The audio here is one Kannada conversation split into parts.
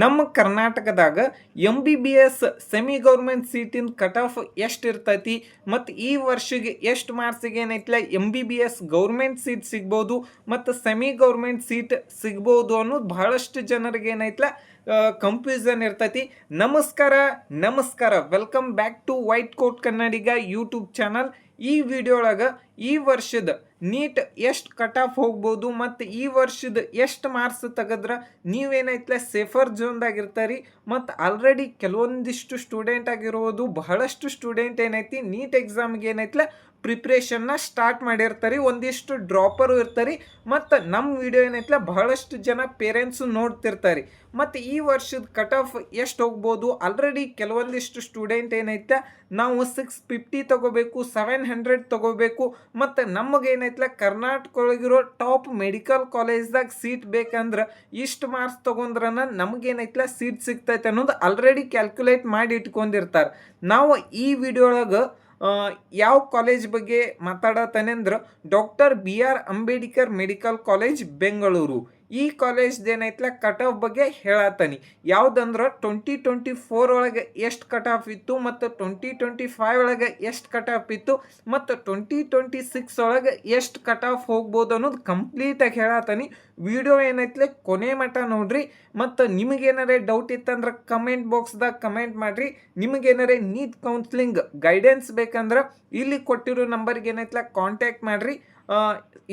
ನಮ್ಮ ಕರ್ನಾಟಕದಾಗ MBBS semi government ಸೀಟಿನ cut off ಎಷ್ಟು ಇರ್ತೈತಿ ಮತ್ತು ಈ ವರ್ಷಕ್ಕೆ ಎಷ್ಟು ಮಾರ್ಕ್ಸಿಗೆ ಏನೈತಿಲ್ಲ MBBS ಗೌರ್ಮೆಂಟ್ ಸೀಟ್ ಸಿಗ್ಬೋದು ಮತ್ತು ಸೆಮಿ ಗೌರ್ಮೆಂಟ್ ಸೀಟ್ ಸಿಗ್ಬೋದು ಅನ್ನೋದು ಬಹಳಷ್ಟು ಜನರಿಗೆ ಏನೈತಿಲ್ಲ ಕನ್ಫ್ಯೂಷನ್ ಇರ್ತೈತಿ. ನಮಸ್ಕಾರ, welcome back to white coat Kannadiga YouTube channel. ಈ ವಿಡಿಯೋ ಒಳಗೆ ಈ ವರ್ಷದ ನೀಟ್ ಎಷ್ಟು ಕಟ್ ಆಫ್ ಹೋಗ್ಬೋದು ಮತ್ತು ಈ ವರ್ಷದ ಎಷ್ಟು ಮಾರ್ಕ್ಸ್ ತೆಗೆದ್ರೆ ನೀವೇನೈತ್ಲ ಸೇಫರ್ ಝೋನ್ದಾಗ ಇರ್ತಾರಿ. ಮತ್ತು ಆಲ್ರೆಡಿ ಕೆಲವೊಂದಿಷ್ಟು ಸ್ಟೂಡೆಂಟ್ ಆಗಿರೋದು ಬಹಳಷ್ಟು ಸ್ಟೂಡೆಂಟ್ ಏನೈತಿ ನೀಟ್ ಎಕ್ಸಾಮ್ಗೆ ಏನೈತ್ಲ ಪ್ರಿಪ್ರೇಷನ್ನ ಸ್ಟಾರ್ಟ್ ಮಾಡಿರ್ತಾರೆ. ಒಂದಿಷ್ಟು ಡ್ರಾಪರು ಇರ್ತಾರೆ ಮತ್ತು ನಮ್ಮ ವಿಡಿಯೋ ಏನೈತ್ಲ ಬಹಳಷ್ಟು ಜನ ಪೇರೆಂಟ್ಸು ನೋಡ್ತಿರ್ತಾರೆ. ಮತ್ತು ಈ ವರ್ಷದ ಕಟ್ ಆಫ್ ಎಷ್ಟು ಹೋಗ್ಬೋದು, ಆಲ್ರೆಡಿ ಕೆಲವೊಂದಿಷ್ಟು ಸ್ಟೂಡೆಂಟ್ ಏನೈತೆ ನಾವು 650 ತೊಗೋಬೇಕು, 700 ತೊಗೋಬೇಕು ಮತ್ತು ನಮಗೇನೈತ್ಲ ಕರ್ನಾಟಕ ಒಳಗಿರೋ ಟಾಪ್ ಮೆಡಿಕಲ್ ಕಾಲೇಜ್ದಾಗ ಸೀಟ್ ಬೇಕಂದ್ರೆ ಇಷ್ಟು ಮಾರ್ಕ್ಸ್ ತೊಗೊಂಡ್ರನ ನಮಗೇನೈತ್ಲ ಸೀಟ್ ಸಿಗ್ತೈತೆ ಅನ್ನೋದು ಆಲ್ರೆಡಿ ಕ್ಯಾಲ್ಕುಲೇಟ್ ಮಾಡಿ ಇಟ್ಕೊಂಡಿರ್ತಾರೆ. ನಾವು ಈ ವಿಡಿಯೋ ಒಳಗೆ ಯಾವ ಕಾಲೇಜ್ ಬಗ್ಗೆ ಮಾತಾಡತ್ತಾನೆ ಅಂದ್ರೆ DR Ambedkar medical college Bengaluru. ಈ ಕಾಲೇಜ್ದು ಏನೈತ್ಲ ಕಟ್ ಆಫ್ ಬಗ್ಗೆ ಹೇಳತ್ತಾನೆ. ಯಾವುದಂದ್ರೆ 2024 ಒಳಗೆ ಎಷ್ಟು ಕಟ್ ಆಫ್ ಇತ್ತು ಮತ್ತು 2025 ಒಳಗೆ ಎಷ್ಟು ಕಟ್ ಆಫ್ ಇತ್ತು ಮತ್ತು 2026 ಒಳಗೆ ಎಷ್ಟು ಕಟ್ ಆಫ್ ಹೋಗ್ಬೋದು ಅನ್ನೋದು ಕಂಪ್ಲೀಟಾಗಿ ಹೇಳತ್ತಾನೆ. ವಿಡಿಯೋ ಏನೈತ್ಲೆ ಕೊನೆ ಮಟ್ಟ ನೋಡ್ರಿ. ಮತ್ತು ನಿಮಗೇನಾರೇ ಡೌಟ್ ಇತ್ತಂದ್ರೆ ಕಮೆಂಟ್ ಬಾಕ್ಸ್ದಾಗ ಕಮೆಂಟ್ ಮಾಡಿರಿ. ನಿಮಗೇನಾರೇ ನೀಟ್ ಕೌನ್ಸ್ಲಿಂಗ್ ಗೈಡೆನ್ಸ್ ಬೇಕಂದ್ರೆ ಇಲ್ಲಿ ಕೊಟ್ಟಿರೋ ನಂಬರ್ಗೆ ಏನೈತ್ಲ ಕಾಂಟ್ಯಾಕ್ಟ್ ಮಾಡಿರಿ.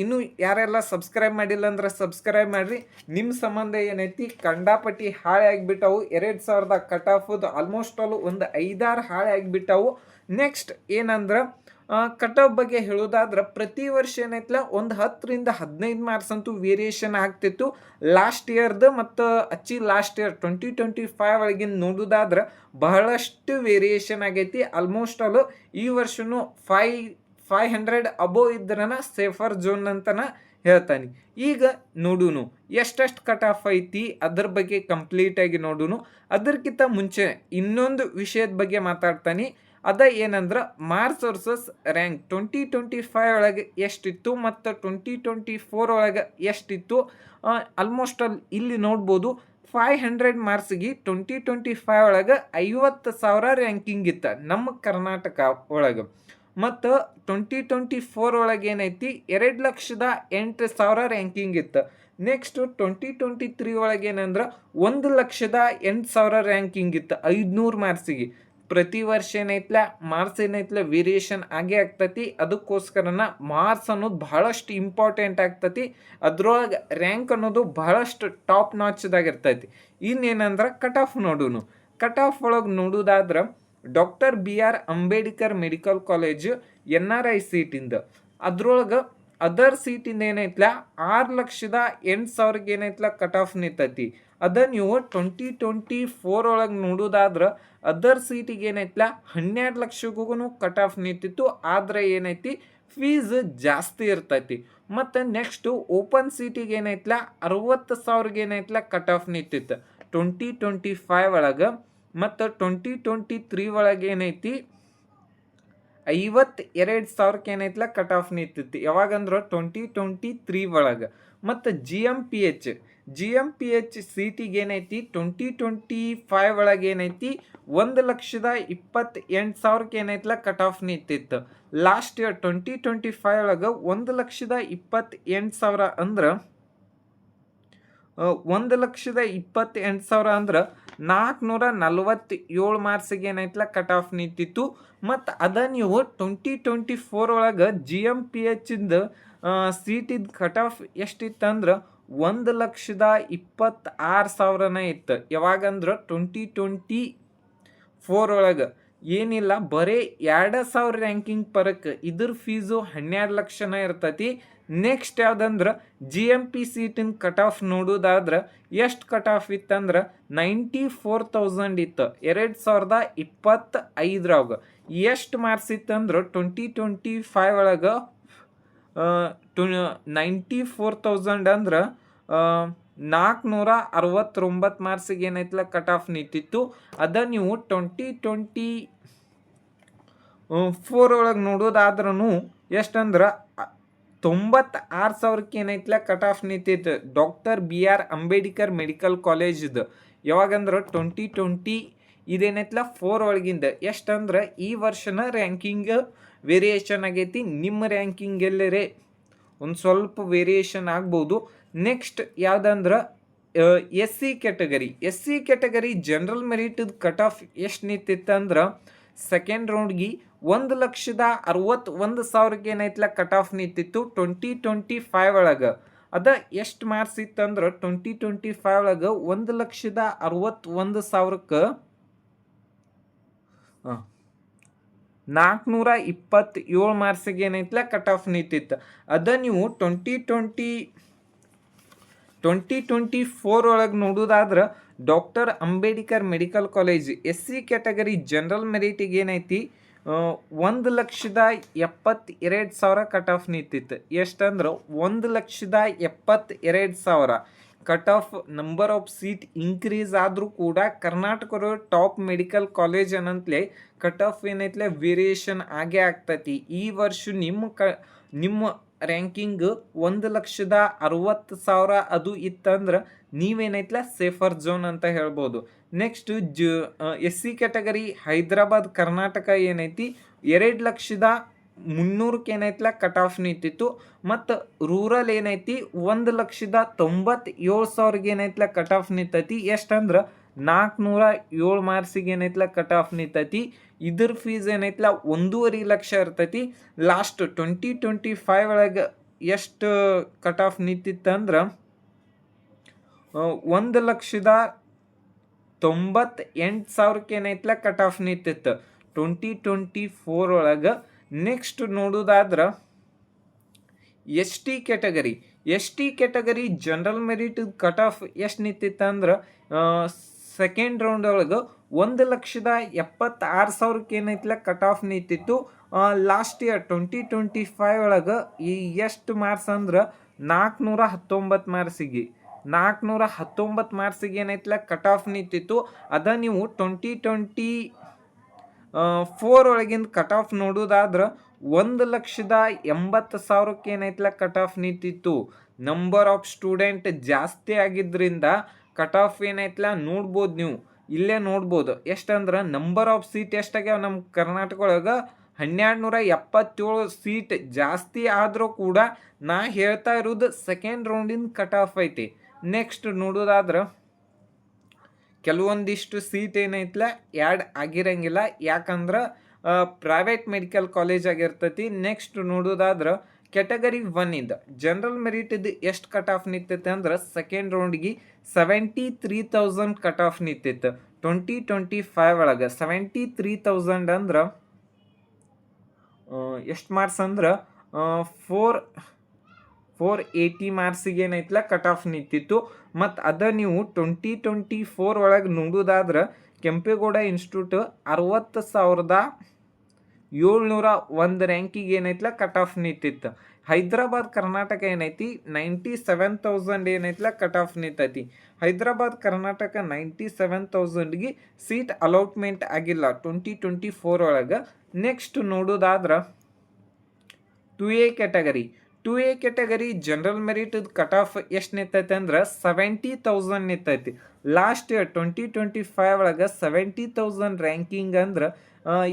ಇನ್ನೂ ಯಾರೆಲ್ಲ ಸಬ್ಸ್ಕ್ರೈಬ್ ಮಾಡಿಲ್ಲ ಅಂದ್ರೆ ಸಬ್ಸ್ಕ್ರೈಬ್ ಮಾಡಿರಿ. ನಿಮ್ಮ ಸಂಬಂಧ ಏನೈತಿ ಕಂಡಾಪಟ್ಟಿ ಹಾಳೆ ಆಗಿಬಿಟ್ಟವು. 2000 ಕಟ್ ಆಫದು ಆಲ್ಮೋಸ್ಟ್ ಆಲ್ ಒಂದು 5-6 ಹಾಳೆ ಆಗಿಬಿಟ್ಟವು. ನೆಕ್ಸ್ಟ್ ಏನಂದ್ರೆ ಕಟ್ ಆಫ್ ಬಗ್ಗೆ ಹೇಳೋದಾದ್ರೆ ಪ್ರತಿ ವರ್ಷ ಏನೈತ್ಲ ಒಂದು 10ರಿಂದ 15 ಮಾರ್ಕ್ಸ್ ಅಂತೂ ವೇರಿಯೇಷನ್ ಆಗ್ತಿತ್ತು ಲಾಸ್ಟ್ ಇಯರ್ದು. ಮತ್ತು ಲಾಸ್ಟ್ ಇಯರ್ 2025 ಒಳಗಿನ ನೋಡೋದಾದ್ರೆ ಬಹಳಷ್ಟು ವೇರಿಯೇಷನ್ ಆಗೈತಿ. ಆಲ್ಮೋಸ್ಟ್ ಆಲ್ ಈ ವರ್ಷನೂ 500 ಅಬೋವ್ ಇದ್ರನ ಸೇಫರ್ ಝೋನ್ ಅಂತನ ಹೇಳ್ತಾನೆ. ಈಗ ನೋಡೋನು ಎಷ್ಟೆಷ್ಟು ಕಟ್ ಆಫ್ ಐತಿ ಅದ್ರ ಬಗ್ಗೆ ಕಂಪ್ಲೀಟಾಗಿ ನೋಡೋನು. ಅದಕ್ಕಿಂತ ಮುಂಚೆ ಇನ್ನೊಂದು ವಿಷಯದ ಬಗ್ಗೆ ಮಾತಾಡ್ತಾನೆ. ಅದ ಏನಂದ್ರೆ ಮಾರ್ಕ್ಸ್ ವರ್ಸಸ್ ರ್ಯಾಂಕ್ 2025 ಒಳಗೆ ಎಷ್ಟಿತ್ತು ಮತ್ತು 2024 ಒಳಗೆ ಎಷ್ಟಿತ್ತು. ಆಲ್ಮೋಸ್ಟ್ ಅಲ್ಲಿ ಇಲ್ಲಿ ನೋಡ್ಬೋದು 500 ಮಾರ್ಕ್ಸ್ಗೆ 2025 ಒಳಗೆ 50,000 ರ್ಯಾಂಕಿಂಗ್ ಇತ್ತು ನಮ್ಮ ಕರ್ನಾಟಕ ಒಳಗೆ. ಮತ್ತು 2024 ಒಳಗೆ ಏನೈತಿ 2,08,000 ರ್ಯಾಂಕಿಂಗ್ ಇತ್ತು. ನೆಕ್ಸ್ಟ್ 2023 ಒಳಗೆ ಏನಂದ್ರೆ 1,08,000 ರ್ಯಾಂಕಿಂಗ್ ಇತ್ತು 500 ಮಾರ್ಕ್ಸಿಗೆ. ಪ್ರತಿ ವರ್ಷ ಏನೈತ್ಲ ಮಾರ್ಕ್ಸ್ ಏನೈತ್ಲ ವೇರಿಯೇಷನ್ ಆಗೇ ಆಗ್ತತಿ. ಅದಕ್ಕೋಸ್ಕರನ ಮಾರ್ಕ್ಸ್ ಅನ್ನೋದು ಬಹಳಷ್ಟು ಇಂಪಾರ್ಟೆಂಟ್ ಆಗ್ತತಿ. ಅದ್ರೊಳಗೆ ರ್ಯಾಂಕ್ ಅನ್ನೋದು ಬಹಳಷ್ಟು ಟಾಪ್ ನಾಚ್ದಾಗ ಇರ್ತೈತಿ. ಇನ್ನೇನಂದ್ರೆ ಕಟ್ ಆಫ್ ನೋಡೋನು. ಕಟ್ ಆಫ್ ಒಳಗೆ ನೋಡೋದಾದ್ರೆ DR Ambedkar medical college NRI ಸೀಟಿಂದ ಅದ್ರೊಳಗೆ ಅದರ್ ಸೀಟಿಂದ ಏನೈತ್ಲ 6,08,000 ಏನೈತ್ಲ ಕಟ್ ಆಫ್ ನಿಂತೈತಿ. ಅದ ನೀವು 2024 ಒಳಗೆ ನೋಡೋದಾದ್ರೆ ಅದರ್ ಸೀಟಿಗೆ ಏನೈತ್ಲ 12 ಲಕ್ಷಗೂ ಕಟ್ ಆಫ್ ನಿಂತಿತ್ತು. ಆದರೆ ಏನೈತಿ ಫೀಸ್ ಜಾಸ್ತಿ ಇರ್ತೈತಿ. ಮತ್ತು ನೆಕ್ಸ್ಟು ಓಪನ್ ಸೀಟಿಗೆ ಏನೈತ್ಲ 60,000 ಏನೈತ್ಲ ಕಟ್ ಆಫ್ ನಿಂತಿತ್ತು 2025 ಒಳಗೆ. ಮತ್ತು 2023 ಒಳಗೆ ಏನೈತಿ 52,000 ಏನೈತ್ಲ ಕಟ್ ಆಫ್ ನಿಂತಿತ್ತು. ಯಾವಾಗಂದ್ರೆ 2023 ಒಳಗೆ. ಮತ್ತು GMPH ಸೀಟಿಗೆ ಏನೈತಿ 2025 ಒಳಗೆ ಏನೈತಿ 1,28,000 ಏನೈತ್ಲ ಕಟ್ ಆಫ್ ನಿಂತಿತ್ತು. ಲಾಸ್ಟ್ ಇಯರ್ 2025 ಒಳಗೆ 1,28,000 ಅಂದ್ರೆ 1,28,000 ಅಂದ್ರೆ 447 ಮಾರ್ಕ್ಸಿಗೆ ಏನೈತ್ಲ ಕಟ್ ಆಫ್ ನಿಂತಿತ್ತು. ಮತ್ತು ಅದ ನೀವು 2024 ಒಳಗೆ GMPHಂದ ಸೀಟಿದ ಕಟ್ ಆಫ್ ಎಷ್ಟಿತ್ತಂದ್ರೆ 1,26,000 ಇತ್ತು. ಯಾವಾಗಂದ್ರೆ 2024 ಒಳಗೆ ಏನಿಲ್ಲ ಬರೀ 2,000 ರ್ಯಾಂಕಿಂಗ್ ಪರಕ್ಕೆ ಇದ್ರ ಫೀಸು 12 ಲಕ್ಷನ ಇರ್ತೈತಿ. ನೆಕ್ಸ್ಟ್ ಯಾವುದಂದ್ರೆ GMP ಸೀಟಿನ ಕಟ್ ಆಫ್ ನೋಡೋದಾದ್ರೆ ಎಷ್ಟು ಕಟ್ ಆಫ್ ಇತ್ತಂದ್ರೆ 94,000 ಇತ್ತು 2025 ಎಷ್ಟು ಮಾರ್ಕ್ಸ್ ಇತ್ತಂದ್ರೆ 2025 ಒಳಗೆ 94,000 ಅಂದ್ರೆ 469 ಮಾರ್ಕ್ಸಿಗೆ ಏನೈತ್ಲ ಕಟ್ ಆಫ್ ನಿಂತಿತ್ತು. ಅದ ನೀವು 2024 ಒಳಗೆ ನೋಡೋದಾದ್ರೂ ಎಷ್ಟಂದ್ರೆ 96,000 ಏನೈತ್ಲ ಕಟ್ ಆಫ್ ನಿಂತಿತ್ತು DR ಅಂಬೇಡ್ಕರ್ ಮೆಡಿಕಲ್ ಕಾಲೇಜ್ದು. ಯಾವಾಗಂದ್ರೆ 2020 ಇದೇನೈತಲ್ಲ 4 ಒಳಗಿಂದ ಎಷ್ಟಂದ್ರೆ ಈ ವರ್ಷನ ರ್ಯಾಂಕಿಂಗ್ ವೇರಿಯೇಷನ್ ಆಗೈತಿ. ನಿಮ್ಮ ರ್ಯಾಂಕಿಂಗ್ ಎಲ್ಲರೇ ಒಂದು ಸ್ವಲ್ಪ ವೇರಿಯೇಷನ್ ಆಗ್ಬೋದು. ನೆಕ್ಸ್ಟ್ ಯಾವುದಂದ್ರೆ S C category general ಮೆರಿಟದ cut off ಎಷ್ಟು ನಿಂತಿತ್ತಂದ್ರೆ ಸೆಕೆಂಡ್ ರೌಂಡ್ಗೆ 1,61,000 ಏನೈತಲ್ಲ ಕಟ್ ಆಫ್ ನಿಂತಿತ್ತು 2025 ಒಳಗೆ. ಅದ ಎಷ್ಟು ಮಾರ್ಕ್ಸ್ ಇತ್ತಂದ್ರೆ 2025 ಒಳಗೆ 1,61,000ಕ್ಕೆ 427 ಮಾರ್ಕ್ಸಿಗೆ ಏನೈತಲ್ಲ ಕಟ್ ಆಫ್ ನಿಂತಿತ್ತು. ಅದ ನೀವು 2024 ಒಳಗೆ ನೋಡೋದಾದ್ರೆ doctor Ambedkar medical college S C category general ಮೆರಿಟಿಗೆ ಏನೈತಿ 1,72,000 ಕಟ್ ಆಫ್ ನಿಂತಿತ್ತು. ಎಷ್ಟಂದ್ರೆ 1,72,000 cut off number of seat increase ಆದರೂ ಕೂಡ ಕರ್ನಾಟಕದ top medical college ಅನ್ನಂತಲೇ cut off ಏನೈತಲೇ variation ಆಗೇ ಆಗ್ತೈತಿ. ಈ ವರ್ಷ ನಿಮ್ಮ ರ್ಯಾಂಕಿಂಗ್ 1,60,000 ಅದು ಇತ್ತಂದ್ರೆ ನೀವೇನೈತಲ್ಲ ಸೇಫರ್ ಝೋನ್ ಅಂತ ಹೇಳ್ಬೋದು. Next S C category Hyderabad Karnataka ಏನೈತಿ 2,300,000 ಏನೈತಲ್ಲ ಕಟ್ ಆಫ್ ನಿಂತಿತ್ತು. ಮತ್ತು ರೂರಲ್ ಏನೈತಿ 1,97,000 ಏನೈತಲ್ಲ ಕಟ್ ಆಫ್ ನಿಂತೈತಿ. ಎಷ್ಟಂದ್ರೆ 407 ಮಾರ್ಕ್ಸಿಗೆ ಏನೈತಲ್ಲ ಕಟ್ ಆಫ್ ನಿಂತೈತಿ. ಇದ್ರ ಫೀಸ್ ಏನೈತಲ್ಲ 1.5 ಲಕ್ಷ ಇರ್ತೈತಿ. ಲಾಸ್ಟ್ 2025 ಒಳಗೆ ಎಷ್ಟು ಕಟ್ ಆಫ್ ನಿಂತಿತ್ತಂದ್ರೆ 1,98,000 ಏನೈತಲ್ಲ ಕಟ್ ಆಫ್ ನಿಂತಿತ್ತು 2024 ಒಳಗೆ. ನೆಕ್ಸ್ಟ್ ನೋಡೋದಾದ್ರೆ S T category general merit cut off ಎಷ್ಟು ನಿಂತಿತ್ತಂದ್ರೆ ಸೆಕೆಂಡ್ ರೌಂಡ್ ಒಳಗೆ 1,76,000 ಏನೈತಲ್ಲ ಕಟ್ ಆಫ್ ನಿಂತಿತ್ತು. ಲಾಸ್ಟ್ ಇಯರ್ 2025 ಒಳಗೆ ಈ ಎಷ್ಟು ಮಾರ್ಕ್ಸ್ ಅಂದ್ರೆ 419 ಮಾರ್ಕ್ಸಿಗೆ ಏನೈತಲ್ಲ ಕಟ್ ಆಫ್ ನಿಂತಿತ್ತು. ಅದ ನೀವು 2024 ಒಳಗಿಂದ ಕಟ್ ಆಫ್ ನೋಡೋದಾದ್ರೆ 1,80,000 ಏನೈತಲ್ಲ ಕಟ್ ಆಫ್ ನಿಂತಿತ್ತು. ನಂಬರ್ ಆಫ್ ಸ್ಟೂಡೆಂಟ್ ಜಾಸ್ತಿ ಆಗಿದ್ದರಿಂದ ಕಟ್ ಆಫ್ ಏನೈತಲ್ಲ ನೋಡ್ಬೋದು, ನೀವು ಇಲ್ಲೇ ನೋಡ್ಬೋದು. ಎಷ್ಟಂದ್ರೆ ನಂಬರ್ ಆಫ್ ಸೀಟ್ ಎಷ್ಟಾಗ್ಯಾವ ನಮ್ಮ ಕರ್ನಾಟಕ ಒಳಗೆ 1,277 ಸೀಟ್ ಜಾಸ್ತಿ ಆದರೂ ಕೂಡ ನಾ ಹೇಳ್ತಾ ಇರೋದು ಸೆಕೆಂಡ್ ರೌಂಡಿನ ಕಟ್ ಆಫ್ ಐತಿ. ನೆಕ್ಸ್ಟ್ ನೋಡೋದಾದ್ರೆ ಕೆಲವೊಂದಿಷ್ಟು ಸೀಟ್ ಏನೈತಲ್ಲ ಆ್ಯಡ್ ಆಗಿರಂಗಿಲ್ಲ, ಯಾಕಂದ್ರೆ ಪ್ರೈವೇಟ್ ಮೆಡಿಕಲ್ ಕಾಲೇಜ್ ಆಗಿರ್ತೈತಿ. ನೆಕ್ಸ್ಟ್ ನೋಡೋದಾದ್ರೆ ಕ್ಯಾಟಗರಿ 1 ಇಂದ ಜನರಲ್ ಮೆರಿಟ್ ಇದು ಎಷ್ಟು ಕಟ್ ಆಫ್ ನಿಂತೈತೆ ಅಂದ್ರೆ ಸೆಕೆಂಡ್ ರೌಂಡ್ಗೆ 73,000 ಕಟ್ ಆಫ್ ನಿಂತಿತ್ತು 2025 ಒಳಗೆ. 73,000 ಅಂದ್ರೆ ಎಷ್ಟು ಮಾರ್ಕ್ಸ್ ಅಂದ್ರೆ 480 ಮಾರ್ಕ್ಸಿಗೆ ಏನೈತಲ್ಲ ಕಟ್ ಆಫ್ ನಿಂತಿತ್ತು. ಮತ್ತು ಅದ ನೀವು 2024 ಒಳಗೆ ನೋಡೋದಾದ್ರೆ ಕೆಂಪೇಗೌಡ ಇನ್ಸ್ಟಿಟ್ಯೂಟ್ 60,701 ರ್ಯಾಂಕಿಗೆ ಏನೈತಲ್ಲ ಕಟ್ ಆಫ್ ನಿಂತಿತ್ತು. ಹೈದರಾಬಾದ್ ಕರ್ನಾಟಕ ಏನೈತಿ 97,000 ಏನೈತಲ್ಲ ಕಟ್ ಆಫ್ ನಿಂತೈತಿ. ಹೈದರಾಬಾದ್ ಕರ್ನಾಟಕ 97,000ಗೆ ಸೀಟ್ ಅಲಾಟ್ಮೆಂಟ್ ಆಗಿಲ್ಲ 2024 ಒಳಗೆ. ನೆಕ್ಸ್ಟ್ ನೋಡೋದಾದ್ರೆ 2A category general merit cut off ಎಷ್ಟು ನಿಂತೈತೆ ಅಂದ್ರೆ 70,000 ನಿಂತೈತಿ. ಲಾಸ್ಟ್ ಇಯರ್ 2025 ಒಳಗೆ 70,000 ರ್ಯಾಂಕಿಂಗ್ ಅಂದ್ರೆ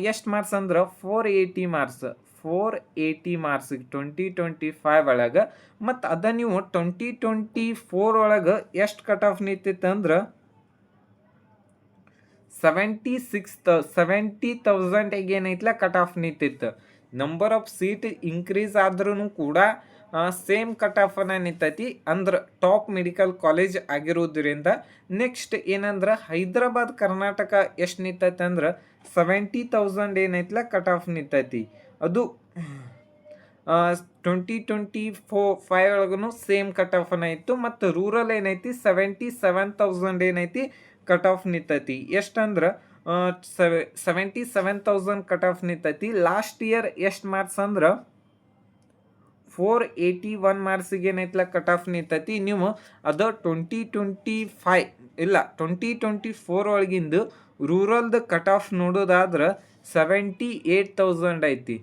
ಎಷ್ಟು ಮಾರ್ಕ್ಸ್ ಅಂದ್ರೆ 480 ಮಾರ್ಕ್ಸ್ 2025 ಒಳಗೆ. ಮತ್ತು ಅದ ನೀವು 2024 ಒಳಗೆ ಎಷ್ಟು ಕಟ್ ಆಫ್ ನಿಂತಿತ್ತು ಅಂದ್ರೆ 70,000 ಏನೈತಲ್ಲ ಕಟ್ ಆಫ್ ನಿಂತಿತ್ತು. ನಂಬರ್ ಆಫ್ ಸೀಟ್ ಇನ್ಕ್ರೀಸ್ ಆದ್ರೂ ಕೂಡ ಸೇಮ್ ಕಟ್ ಆಫನ್ನ ನಿಂತೈತಿ, ಅಂದ್ರೆ ಟಾಪ್ ಮೆಡಿಕಲ್ ಕಾಲೇಜ್ ಆಗಿರೋದ್ರಿಂದ. ನೆಕ್ಸ್ಟ್ ಏನಂದ್ರೆ ಹೈದರಾಬಾದ್ ಕರ್ನಾಟಕ ಎಷ್ಟು ನಿಂತೈತೆ ಅಂದ್ರೆ 70,000 ಏನೈತಲ್ಲ ಕಟ್ ಆಫ್ ನಿಂತೈತಿ. ಅದು 2025 ಒಳಗೂ ಸೇಮ್ ಕಟ್ ಆಫನ್ನ ಇತ್ತು. ಮತ್ತು ರೂರಲ್ ಏನೈತಿ 77,000 ಏನೈತಿ ಕಟ್ ಆಫ್ ನಿಂತೈತಿ. ಎಷ್ಟಂದ್ರೆ 77,000 ಕಟ್ ಆಫ್ ನಿಂತೈತಿ. ಲಾಸ್ಟ್ ಇಯರ್ ಎಷ್ಟು ಮಾರ್ಕ್ಸ್ ಅಂದ್ರೆ 481 ಮಾರ್ಕ್ಸಿಗೆ ಏನೈತಲ್ಲ ಕಟ್ ಆಫ್ ನಿಂತೈತಿ. ನೀವು ಅದು 2024 ಒಳಗಿಂದು ರೂರಲ್ದು ಕಟ್ ಆಫ್ ನೋಡೋದಾದ್ರೆ 78,000 ಐತಿ.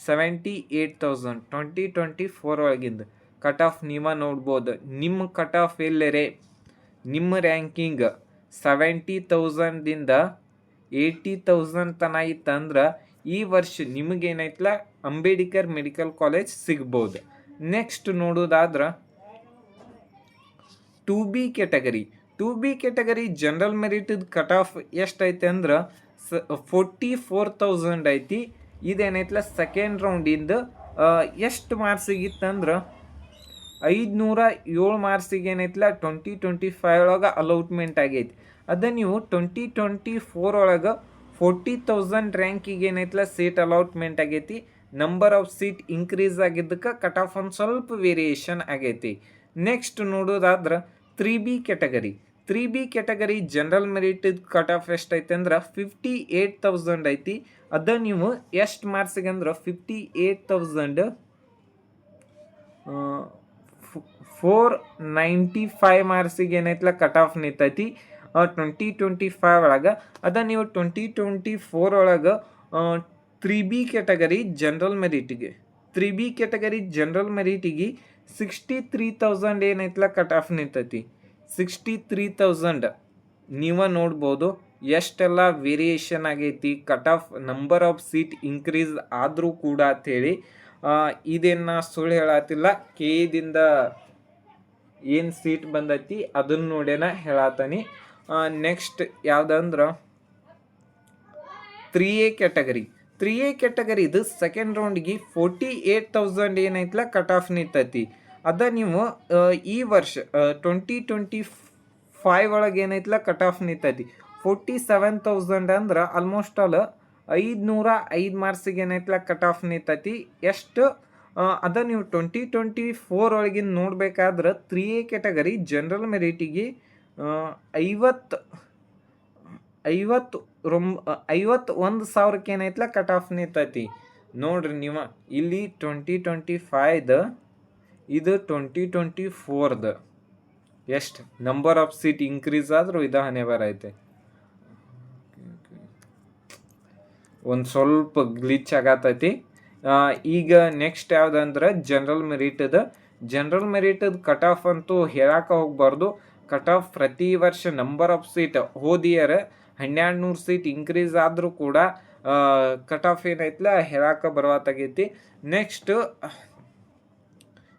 78,000 2024 ಒಳಗಿಂದು ಕಟ್ ಆಫ್ ನೀವ ನೋಡ್ಬೋದು. ನಿಮ್ಮ ಕಟ್ ಆಫ್ ಎಲ್ಲರೇ ನಿಮ್ಮ ರ್ಯಾಂಕಿಂಗ್ 70,000ದಿಂದ 80,000 ತನಕ ಇತ್ತಂದ್ರೆ ಈ ವರ್ಷ ನಿಮಗೇನೈತಲ್ಲ ಅಂಬೇಡ್ಕರ್ ಮೆಡಿಕಲ್ ಕಾಲೇಜ್ ಸಿಗ್ಬೋದು. ನೆಕ್ಸ್ಟ್ ನೋಡೋದಾದ್ರೆ 2B category general ಮೆರಿಟದ cut off ಎಷ್ಟೈತೆ ಅಂದ್ರೆ 44,000 ಐತಿ. ಇದೇನೈತಲ್ಲ ಸೆಕೆಂಡ್ ರೌಂಡಿಂದ ಎಷ್ಟು ಮಾರ್ಕ್ಸಿಗಿತ್ತಂದ್ರೆ 507 ಮಾರ್ಕ್ಸಿಗೆ ಏನೈತಲ್ಲ 2025 ಒಳಗೆ ಅಲೌಟ್ಮೆಂಟ್ ಆಗೈತಿ. ಅದ ನೀವು 2024 ಒಳಗೆ 40,000 ರ್ಯಾಂಕಿಗೆ ಏನೈತಲ್ಲ ಸೀಟ್ ಅಲಾಟ್ಮೆಂಟ್ ಆಗೈತಿ. ನಂಬರ್ ಆಫ್ ಸೀಟ್ ಇನ್ಕ್ರೀಸ್ ಆಗಿದ್ದಕ್ಕೆ ಕಟ್ ಆಫ್ ಒಂದು ಸ್ವಲ್ಪ ವೇರಿಯೇಷನ್ ಆಗೈತಿ. ನೆಕ್ಸ್ಟ್ ನೋಡೋದಾದ್ರೆ 3B category general ಮೆರಿಟದ cut off ಎಷ್ಟೈತೆ ಅಂದ್ರೆ 58,000 ಐತಿ. ಅದ ನೀವು ಎಷ್ಟು ಮಾರ್ಕ್ಸಿಗೆ ಅಂದ್ರೆ 58,495 ಮಾರ್ಕ್ಸಿಗೆ ಏನೈತಲ್ಲ ಕಟ್ ಆಫ್ ನಿಂತೈತಿ 2025 ಒಳಗೆ. ಅದ ನೀವು 2024 ಒಳಗೆ 3B ಕ್ಯಾಟಗರಿ ಜನರಲ್ ಮೆರಿಟಿಗೆ 63,000 ಏನೈತಲ್ಲ ಕಟ್ ಆಫ್ ನಿಂತೈತಿ. 63,000 ನೀವು ನೋಡ್ಬೋದು ಎಷ್ಟೆಲ್ಲ ವೇರಿಯೇಷನ್ ಆಗೈತಿ. Cut off number of seat increase ಆದರೂ ಕೂಡ ಅಂಥೇಳಿ ಇದೇನು ಸುಳ್ಳು ಹೇಳತ್ತಿಲ್ಲ. ಕೆದಿಂದ ಏನು ಸೀಟ್ ಬಂದೈತಿ ಅದನ್ನು ನೋಡೇನ ಹೇಳತ್ತಾನೆ. ನೆಕ್ಸ್ಟ್ ಯಾವುದಂದ್ರೆ 3A ಕ್ಯಾಟಗರಿ ಇದು ಸೆಕೆಂಡ್ ರೌಂಡ್ಗೆ 48,000 ಏನೈತಲ್ಲ ಕಟ್ ಆಫ್ ನಿಂತೈತಿ. ಅದ ನೀವು ಈ ವರ್ಷ 2025 ಒಳಗೆ ಏನೈತಲ್ಲ ಕಟ್ ಆಫ್ ನಿಂತೈತಿ 47,000 ಅಂದ್ರೆ ಆಲ್ಮೋಸ್ಟ್ ಆಲ್ 505 ಮಾರ್ಕ್ಸಿಗೆ ಏನೈತಲ್ಲ ಕಟ್ ಆಫ್ ನಿಂತೈತಿ. ಎಷ್ಟು ಅದ ನೀವು 2024 ಒಳಗಿನ ನೋಡ್ಬೇಕಾದ್ರೆ 3A ಕ್ಯಾಟಗರಿ ಜನರಲ್ ಮೆರಿಟಿಗೆ 51,000 ಏನೈತಲ್ಲ ಕಟ್ ಆಫ್ ನಿಂತೈತಿ. ನೋಡ್ರಿ ನೀವು ಇಲ್ಲಿ 2025 ಇದು 2024 ಎಷ್ಟು ನಂಬರ್ ಆಫ್ ಸೀಟ್ ಇನ್ಕ್ರೀಸ್ ಆದರೂ ಇದು ಹಣೆ ಬರೈತೆ. ಒಂದು ಸ್ವಲ್ಪ ಗ್ಲಿಚ್ ಆಗತೈತಿ. ಈಗ ನೆಕ್ಸ್ಟ್ ಯಾವುದಂದ್ರೆ ಜನರಲ್ ಮೆರಿಟದ ಕಟ್ ಆಫ್ ಅಂತೂ ಹೇಳಕ್ಕೆ ಹೋಗ್ಬಾರ್ದು. ಕಟ್ ಆಫ್ ಪ್ರತಿ ವರ್ಷ number of seat ಹೋದಿಯರ 1200 seat increase ಆದರೂ ಕೂಡ ಕಟ್ ಆಫ್ ಏನೈತಲ್ಲ ಹೇಳಕ್ಕೆ ಬರವಾತಾಗೈತಿ. Next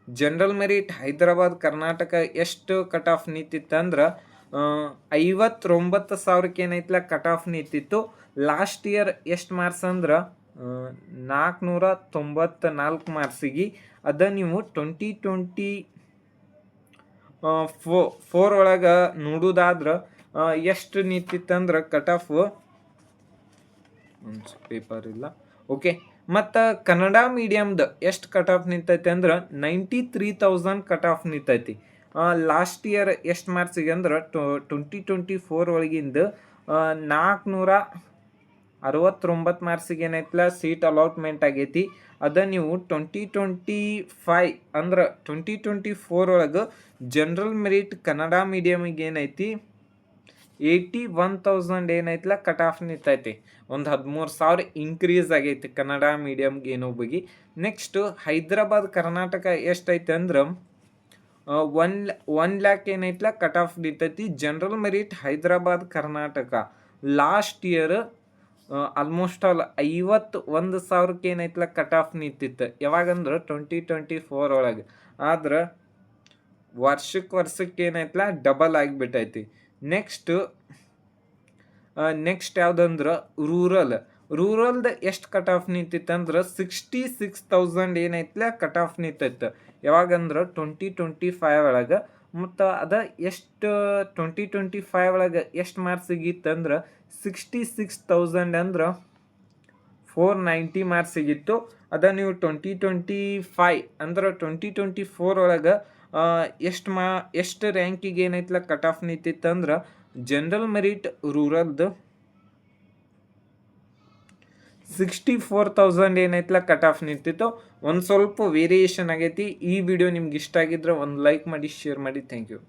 general merit Hyderabad Karnataka ಎಷ್ಟು ಕಟ್ ಆಫ್ ನಿಂತಿತ್ತಂದ್ರೆ 59,000 ಏನೈತಲ್ಲ ಕಟ್ ಆಫ್ ನಿಂತಿತ್ತು. ಲಾಸ್ಟ್ ಇಯರ್ ಎಷ್ಟು ಮಾರ್ಕ್ಸ್ ಅಂದ್ರೆ 494 ಮಾರ್ಕ್ಸಿಗೆ. ಅದ ನೀವು 2024 ಒಳಗೆ ನೋಡೋದಾದ್ರೆ ಎಷ್ಟು ನಿಂತಿತ್ತಂದ್ರೆ ಕಟ್ ಆಫ್ ಪೇಪರ್ ಇಲ್ಲ ಓಕೆ. ಮತ್ತು ಕನ್ನಡ ಮೀಡಿಯಮ್ದು ಎಷ್ಟು ಕಟ್ ಆಫ್ ನಿಂತೈತಿ ಅಂದ್ರೆ 93,000 ಕಟ್ ಆಫ್ ನಿಂತೈತಿ. ಲಾಸ್ಟ್ ಇಯರ್ ಎಷ್ಟು ಮಾರ್ಕ್ಸಿಗೆ ಅಂದ್ರೆ 2024 ಒಳಗಿಂದ 469 ಮಾರ್ಕ್ಸಿಗೆ ಏನೈತಲ್ಲ ಸೀಟ್ ಅಲಾಟ್ಮೆಂಟ್ ಆಗೈತಿ. ಅದ ನೀವು 2025 ಅಂದ್ರೆ 2024 ಒಳಗೆ ಜನರಲ್ ಮೆರಿಟ್ ಕನ್ನಡ ಮೀಡಿಯಮಿಗೆ ಏನೈತಿ 81,000 ಏನೈತಲ್ಲ ಕಟ್ ಆಫ್ ನಿಂತೈತಿ. ಒಂದು 13,000 ಇನ್ಕ್ರೀಸ್ ಆಗೈತಿ ಕನ್ನಡ ಮೀಡಿಯಮ್ಗೆ ಏನೋ ಬಗ್ಗೆ. ನೆಕ್ಸ್ಟ್ ಹೈದರಾಬಾದ್ ಕರ್ನಾಟಕ ಎಷ್ಟೈತೆ ಅಂದ್ರೆ 1 ಲ್ಯಾಕ್ ಏನೈತಲ್ಲ ಕಟ್ ಆಫ್ ನಿಂತೈತಿ. General merit Hyderabad Karnataka last year almost all 51,000 ಏನೈತಲ್ಲ ಕಟ್ ಆಫ್ ನಿಂತಿತ್ತು. ಯಾವಾಗಂದ್ರೆ 2024 ಒಳಗೆ. ಆದ್ರೆ ವರ್ಷಕ್ಕೆ ಏನೈತಲ್ಲ ಡಬಲ್ ಆಗಿಬಿಟ್ಟೈತಿ. ನೆಕ್ಸ್ಟ್ ಯಾವುದಂದ್ರೆ ರೂರಲ್ದು ಎಷ್ಟು ಕಟ್ ಆಫ್ ನಿಂತಿತ್ತಂದ್ರೆ 66,000 ಏನೈತಲ್ಲ ಕಟ್ ಆಫ್ ನಿಂತೈತೆ. ಯಾವಾಗಂದ್ರೆ 2025 ಒಳಗೆ. ಮತ್ತು ಅದ ಎಷ್ಟು 2025 ಒಳಗೆ ಎಷ್ಟು ಮಾರ್ಕ್ಸ್ ಸಿಗಿತ್ತಂದ್ರೆ 66,000 ಅಂದ್ರೆ 490 ಮಾರ್ಕ್ಸ್ ಸಿಗಿತ್ತು. ಅದ ನೀವು 2025 ಅಂದ್ರೆ 2024 ಒಳಗೆ ಎಷ್ಟು ರ್ಯಾಂಕಿಗೆ ಏನೈತಲ್ಲ ಕಟ್ ಆಫ್ ನಿಂತಿತ್ತಂದ್ರೆ ಜನರಲ್ ಮೆರಿಟ್ ರೂರಲ್ದು 64,000 ಏನೈತಲ್ಲ ಕಟ್ ಆಫ್ ನಿಂತಿತ್ತು. ಒಂದು ಸ್ವಲ್ಪ ವೇರಿಯೇಷನ್ ಆಗೈತಿ. ಈ ವಿಡಿಯೋ ನಿಮ್ಗೆ ಇಷ್ಟ ಆಗಿದ್ರೆ ಒಂದು ಲೈಕ್ ಮಾಡಿ, ಶೇರ್ ಮಾಡಿ. Thank you.